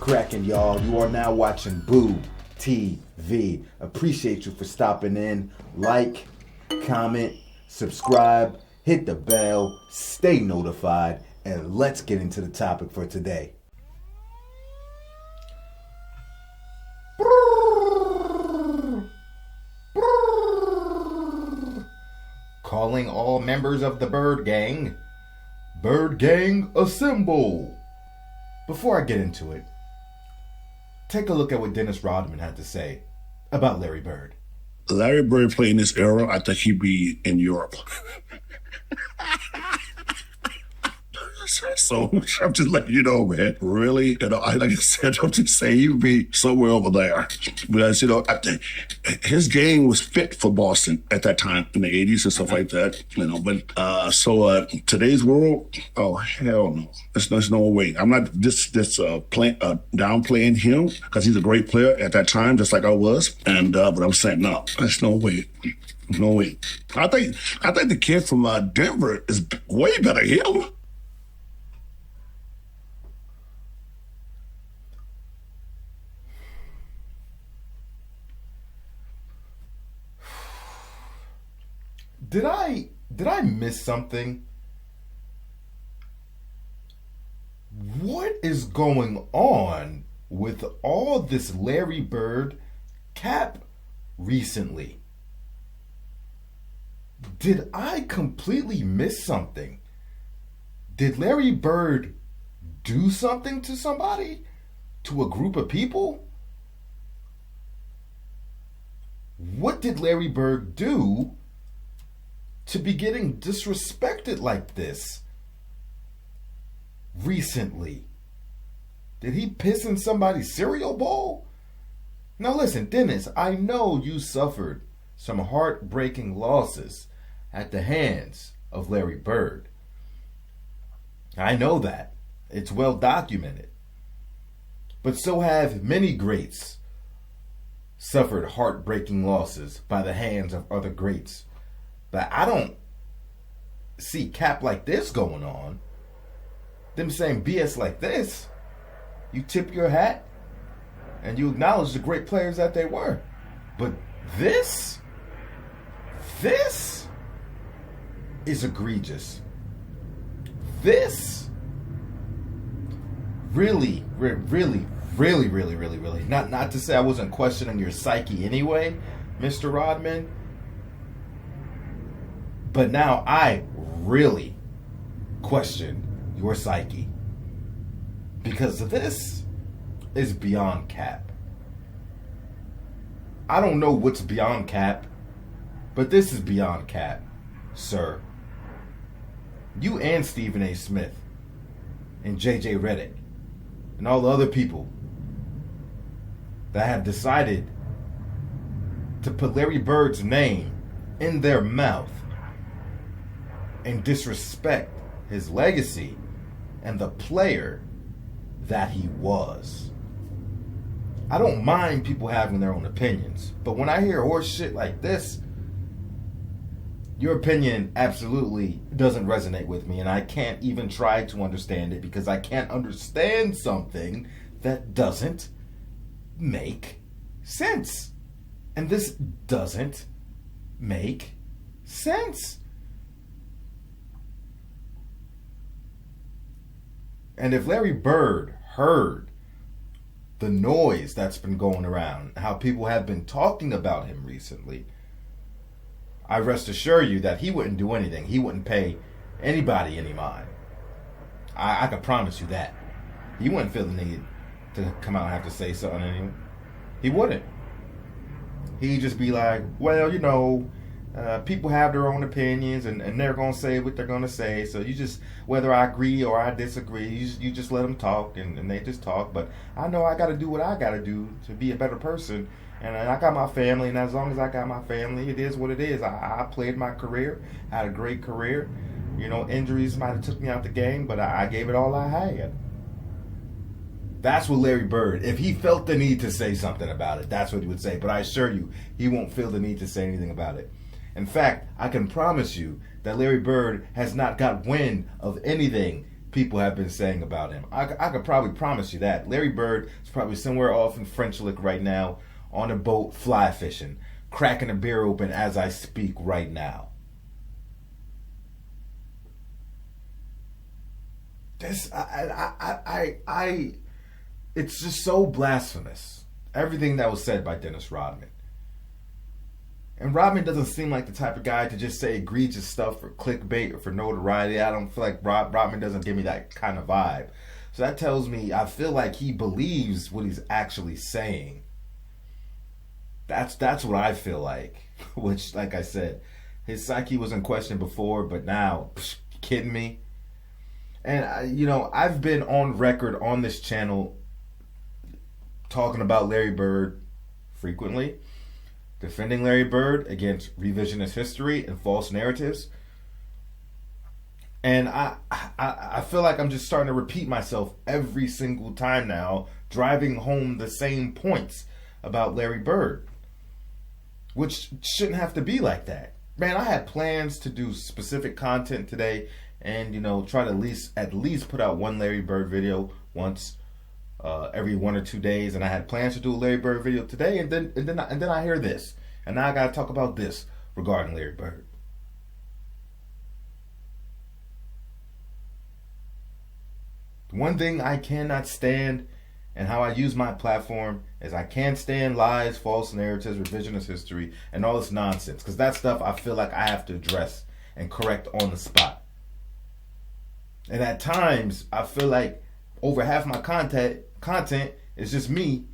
cracking, y'all? You are now watching Boo TV. Appreciate you for stopping in. Like, comment, subscribe, hit the bell, stay notified, and let's get into the topic for today. Calling all members of the Bird Gang. Bird Gang assemble! Before I get into it, take a look at what Dennis Rodman had to say about Larry Bird. Larry Bird played in this era, I think he'd be in Europe. So I'm just letting you know, man. Really, like I said, I'm just saying he'd be somewhere over there. Because, I think his game was fit for Boston at that time in the 80s and stuff like that. But today's world, oh, hell no. There's no way. I'm not downplaying him because he's a great player at that time, just like I was. But I'm saying, no, there's no way. No way. I think the kid from Denver is way better than him. Did I miss something? What is going on with all this Larry Bird cap recently? Did I completely miss something? Did Larry Bird do something to somebody? To a group of people? What did Larry Bird do to be getting disrespected like this recently? Did he piss in somebody's cereal bowl? Now listen, Dennis, I know you suffered some heartbreaking losses at the hands of Larry Bird. I know that. It's well documented. But so have many greats suffered heartbreaking losses by the hands of other greats. But I don't see cap like this going on. Them saying BS like this. You tip your hat and you acknowledge the great players that they were. But this is egregious. This really, not to say I wasn't questioning your psyche anyway, Mr. Rodman. But now I really question your psyche. Because this is beyond cap. I don't know what's beyond cap, but this is beyond cap, sir. You and Stephen A. Smith and J.J. Redick and all the other people that have decided to put Larry Bird's name in their mouth and disrespect his legacy and the player that he was. I don't mind people having their own opinions, but when I hear horse shit like this, your opinion absolutely doesn't resonate with me, and I can't even try to understand it because I can't understand something that doesn't make sense. And this doesn't make sense. And if Larry Bird heard the noise that's been going around, how people have been talking about him recently, I rest assure you that he wouldn't do anything. He wouldn't pay anybody any mind. I can promise you that. He wouldn't feel the need to come out and have to say something to anyone. He wouldn't. He'd just be like, well, people have their own opinions and they're going to say what they're going to say. So you just, whether I agree or I disagree, you just let them talk and they just talk. But I know I got to do what I got to do to be a better person. And I got my family, and as long as I got my family, it is what it is. I played my career, had a great career. Injuries might have took me out the game, but I gave it all I had. That's what Larry Bird, if he felt the need to say something about it, that's what he would say. But I assure you, he won't feel the need to say anything about it. In fact, I can promise you that Larry Bird has not got wind of anything people have been saying about him. I could probably promise you that. Larry Bird is probably somewhere off in French Lick right now, on a boat, fly fishing, cracking a beer open as I speak right now. This, it's just so blasphemous. Everything that was said by Dennis Rodman. And Rodman doesn't seem like the type of guy to just say egregious stuff for clickbait or for notoriety. I don't feel like Rodman doesn't give me that kind of vibe. So that tells me I feel like he believes what he's actually saying. That's what I feel like. Which, like I said, his psyche was in question before, but now, you kidding me? And, I've been on record on this channel talking about Larry Bird frequently, defending Larry Bird against revisionist history and false narratives. And I feel like I'm just starting to repeat myself every single time now, driving home the same points about Larry Bird, which shouldn't have to be like that. Man, I had plans to do specific content today and, try to at least put out one Larry Bird video once every 1 or 2 days, and I had plans to do a Larry Bird video today, and then I hear this, and now I got to talk about this regarding Larry Bird. One thing I cannot stand, and how I use my platform, is I can't stand lies, false narratives, revisionist history, and all this nonsense, because that stuff I feel like I have to address and correct on the spot. And at times, I feel like over half my content is just me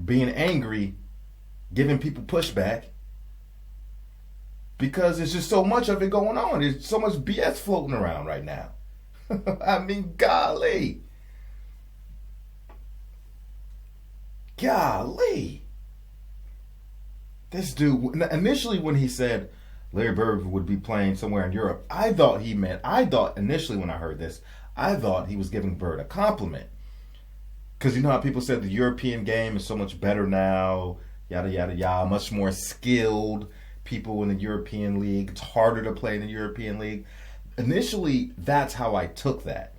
being angry, giving people pushback, because there's just so much of it going on. There's so much BS floating around right now. I mean, golly. This dude, initially when he said Larry Bird would be playing somewhere in Europe, I thought initially when I heard this, I thought he was giving Bird a compliment. Because you know how people said the European game is so much better now, yada, yada, yada, much more skilled people in the European League. It's harder to play in the European League. Initially, that's how I took that.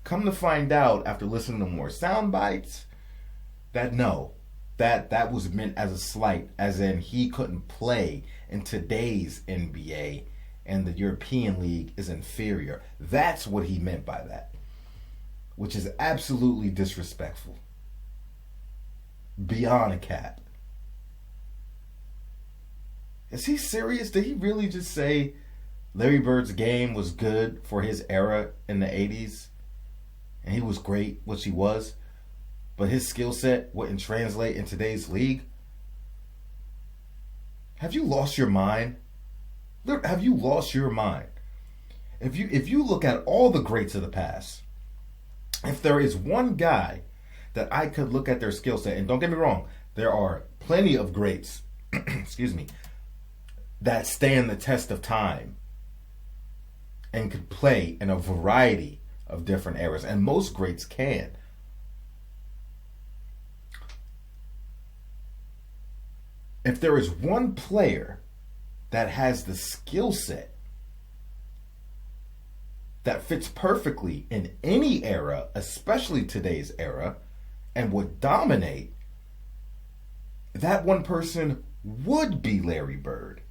Come to find out, after listening to more sound bites, that was meant as a slight, as in he couldn't play in today's NBA and the European League is inferior. That's what he meant by that, which is absolutely disrespectful. Beyond a cap. Is he serious? Did he really just say Larry Bird's game was good for his era in the 80s? And he was great, which he was, but his skill set wouldn't translate in today's league? Have you lost your mind? Have you lost your mind? If you look at all the greats of the past, if there is one guy that I could look at their skill set, and don't get me wrong, there are plenty of greats, excuse me, that stand the test of time and could play in a variety of different eras, and most greats can. If there is one player that has the skill set that fits perfectly in any era, especially today's era, and would dominate, that one person would be Larry Bird.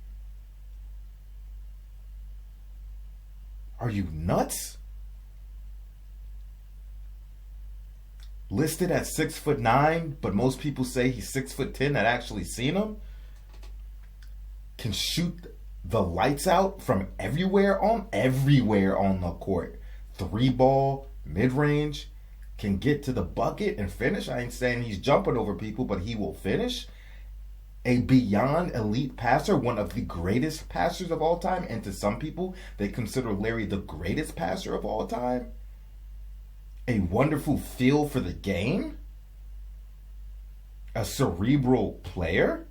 Are you nuts? Listed at 6'9", but most people say he's 6'10" that actually seen him. Can shoot the lights out from everywhere on the court. 3-ball, mid-range, can get to the bucket and finish. I ain't saying he's jumping over people, but he will finish. A beyond elite passer, one of the greatest passers of all time, and to some people, they consider Larry the greatest passer of all time. A wonderful feel for the game. A cerebral player.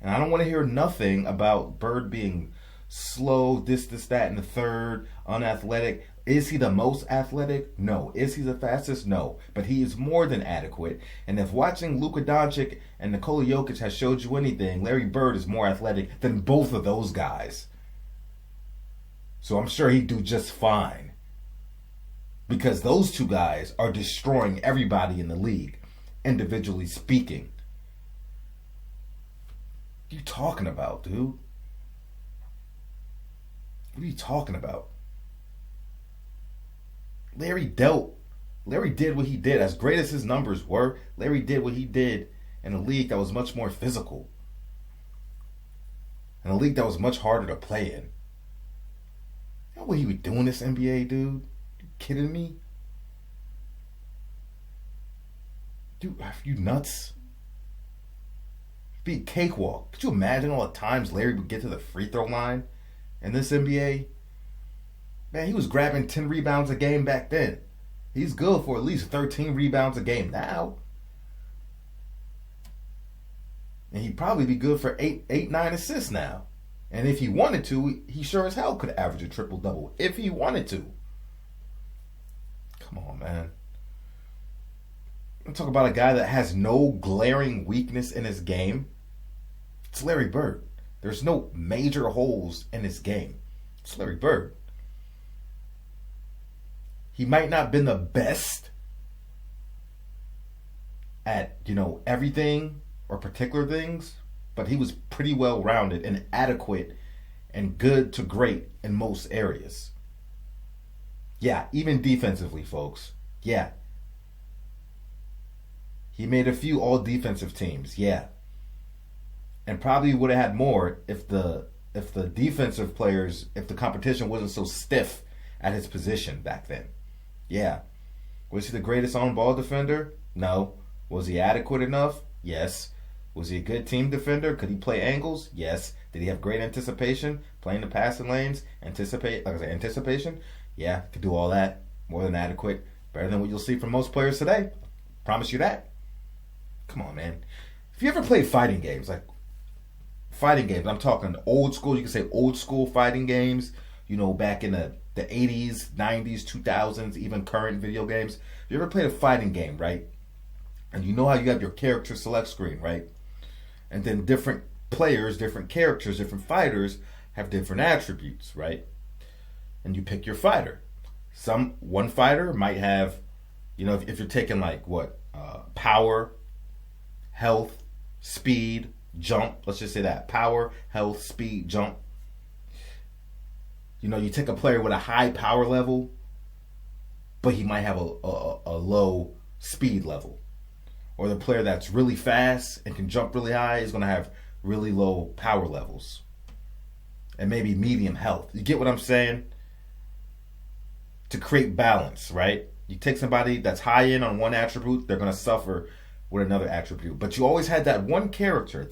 And I don't want to hear nothing about Bird being slow, this, that, and the third, unathletic. Is he the most athletic? No. Is he the fastest? No. But he is more than adequate. And if watching Luka Doncic and Nikola Jokic has showed you anything, Larry Bird is more athletic than both of those guys. So I'm sure he'd do just fine because those two guys are destroying everybody in the league, individually speaking. What are you talking about, dude? What are you talking about? Larry did what he did. As great as his numbers were, Larry did what he did in a league that was much more physical. In a league that was much harder to play in. You know what he was doing this NBA, dude? You kidding me? Dude, are you nuts? It'd be a cakewalk. Could you imagine all the times Larry would get to the free throw line in this NBA? Man, he was grabbing 10 rebounds a game back then. He's good for at least 13 rebounds a game now. And he'd probably be good for 9 assists now. And if he wanted to, he sure as hell could average a triple-double. If he wanted to. Come on, man. I'm talking about a guy that has no glaring weakness in his game. It's Larry Bird. There's no major holes in his game. It's Larry Bird. He might not have been the best at, everything or particular things, but he was pretty well rounded and adequate and good to great in most areas. Yeah, even defensively, folks. Yeah. He made a few all defensive teams, yeah. And probably would have had more if the defensive players, if the competition wasn't so stiff at his position back then. Yeah. Was he the greatest on-ball defender? No. Was he adequate enough? Yes. Was he a good team defender? Could he play angles? Yes. Did he have great anticipation? Playing the passing lanes? Anticipation? Yeah, could do all that. More than adequate. Better than what you'll see from most players today. Promise you that. Come on, man. If you ever played fighting games, I'm talking old school, you can say old school fighting games, back in the 80s, 90s, 2000s, even current video games. If you ever played a fighting game, right? And you know how you have your character select screen, right? And then different players, different characters, different fighters have different attributes, right? And you pick your fighter. One fighter might have, if you're taking power, health, speed, jump. Let's just say that. Power, health, speed, jump. You take a player with a high power level, but he might have a low speed level. Or the player that's really fast and can jump really high is going to have really low power levels. And maybe medium health. You get what I'm saying? To create balance, right? You take somebody that's high in on one attribute, they're going to suffer with another attribute. But you always had that one character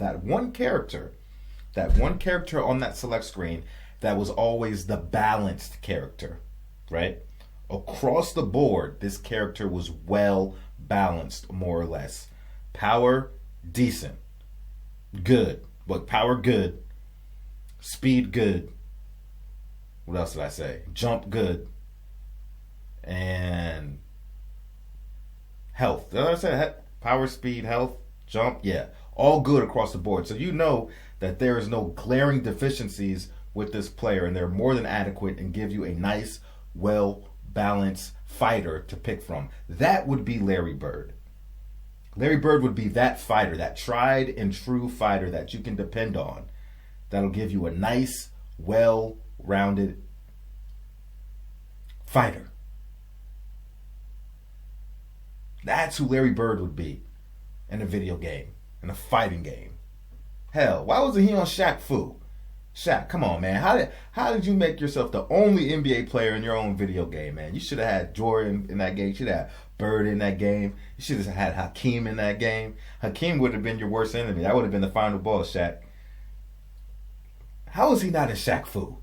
on that select screen that was always the balanced character, right? Across the board, this character was well balanced, more or less. Power, decent. Good. But power, good. Speed, good. What else did I say? Jump, good. And health. Did I say power, speed, health, jump? Yeah. All good across the board. So you know that there is no glaring deficiencies with this player, and they're more than adequate and give you a nice, well-balanced fighter to pick from. That would be Larry Bird. Larry Bird would be that fighter, that tried and true fighter that you can depend on. That'll give you a nice, well-rounded fighter. That's who Larry Bird would be in a video game, in a fighting game. Hell, why wasn't he on Shaq Fu? Shaq, come on, man. How did you make yourself the only NBA player in your own video game, man? You should have had Jordan in that game. You should have had Bird in that game. You should have had Hakeem in that game. Hakeem would have been your worst enemy. That would have been the final ball, Shaq. How was he not in Shaq Fu?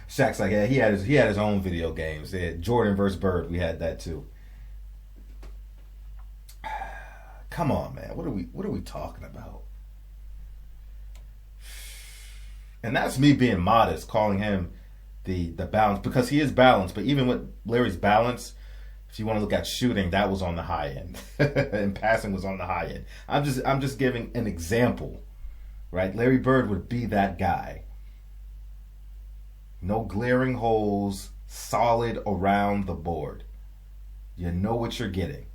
Shaq's like, yeah, he had his own video games. They had Jordan versus Bird. We had that too. Come on, man. What are we talking about? And that's me being modest, calling him the balance, because he is balanced. But even with Larry's balance, if you want to look at shooting, that was on the high end, and passing was on the high end. I'm just giving an example, right? Larry Bird would be that guy. No glaring holes, solid around the board. You know what you're getting.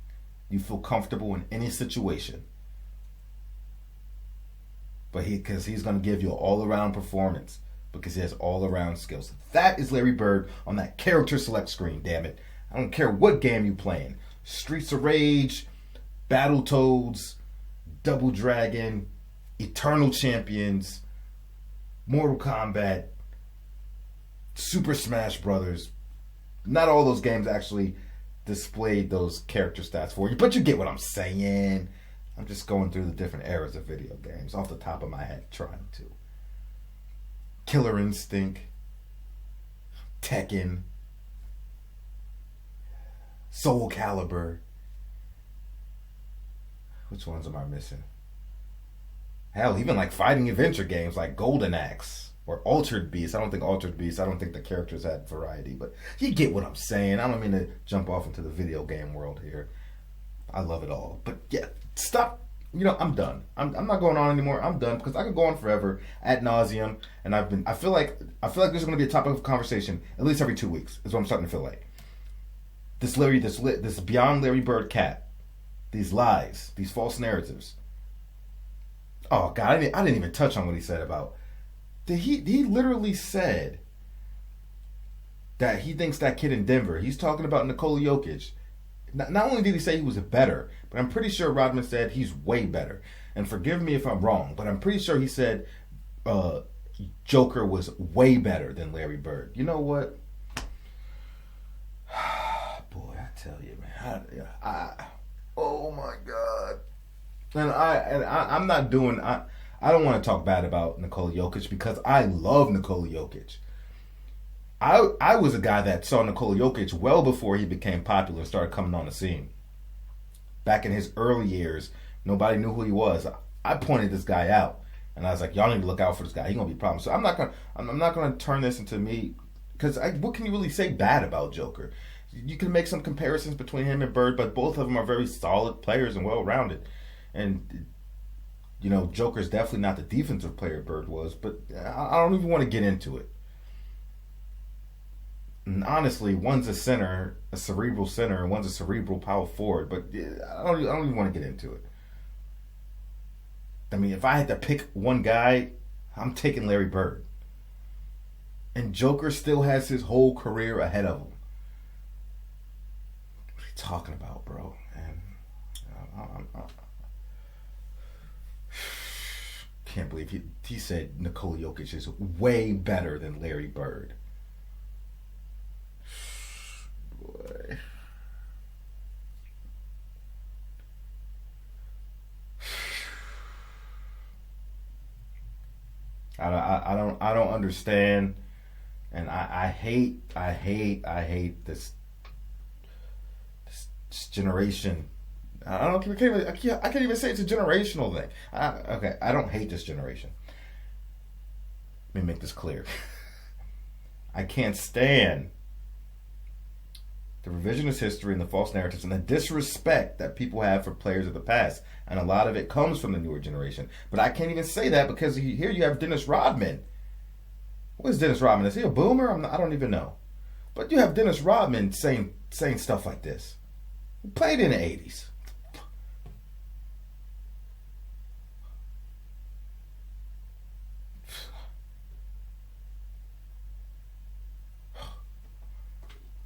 You feel comfortable in any situation. But because he's going to give you an all-around performance because he has all-around skills. That is Larry Bird on that character select screen, damn it. I don't care what game you playing. Streets of Rage, Battletoads, Double Dragon, Eternal Champions, Mortal Kombat, Super Smash Brothers. Not all those games actually displayed those character stats for you, but you get what I'm saying. I'm just going through the different eras of video games off the top of my head, trying to. Killer Instinct, Tekken, Soul Calibur. Which ones am I missing? Hell, even like fighting adventure games like Golden Axe or Altered Beast. I don't think the characters had variety, but you get what I'm saying. I don't mean to jump off into the video game world here. I love it all. But yeah, stop. I'm done. I'm not going on anymore. I'm done because I could go on forever ad nauseum, and I feel like this is going to be a topic of conversation at least every 2 weeks. Is what I'm starting to feel like. This beyond Larry Bird cat, these lies, these false narratives. Oh God, I didn't even touch on what he said about. He literally said that he thinks that kid in Denver. He's talking about Nikola Jokic. Not only did he say he was better, but I'm pretty sure Rodman said he's way better. And forgive me if I'm wrong, but I'm pretty sure he said Joker was way better than Larry Bird. You know what? Boy, I tell you, man. Oh my God. And I'm not doing. I don't want to talk bad about Nikola Jokic because I love Nikola Jokic. I was a guy that saw Nikola Jokic well before he became popular and started coming on the scene. Back in his early years, nobody knew who he was. I pointed this guy out, and I was like, "Y'all need to look out for this guy. He's gonna be a problem." So I'm not gonna turn this into me because what can you really say bad about Joker? You can make some comparisons between him and Bird, but both of them are very solid players and well-rounded. And Joker's definitely not the defensive player Bird was, but I don't even want to get into it. And honestly, one's a center, a cerebral center, and one's a cerebral power forward. But I don't even want to get into it. I mean, if I had to pick one guy, I'm taking Larry Bird. And Joker still has his whole career ahead of him. What are you talking about, bro? Man, I can't believe he said Nikola Jokic is way better than Larry Bird. Boy. I don't understand, and I hate this generation. I can't even say it's a generational thing. I don't hate this generation. Let me make this clear. I can't stand the revisionist history and the false narratives and the disrespect that people have for players of the past. And a lot of it comes from the newer generation. But I can't even say that because here you have Dennis Rodman. What is Dennis Rodman? Is he a boomer? I don't even know. But you have Dennis Rodman saying stuff like this. He played in the 80s.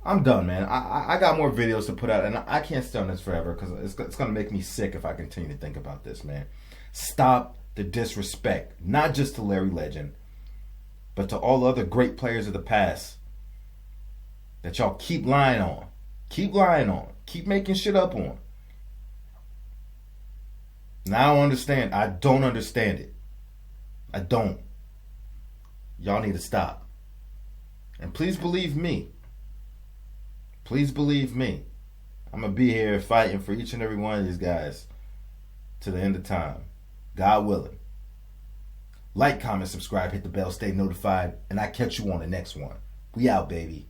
I'm done, man. I got more videos to put out, and I can't stay on this forever because it's going to make me sick if I continue to think about this, man. Stop the disrespect, not just to Larry Legend, but to all other great players of the past that y'all keep lying on. Keep lying on. Keep making shit up on. And I don't understand. I don't understand it. I don't. Y'all need to stop. And please believe me. Please believe me. I'm going to be here fighting for each and every one of these guys to the end of time. God willing. Like, comment, subscribe, hit the bell, stay notified, and I catch you on the next one. We out, baby.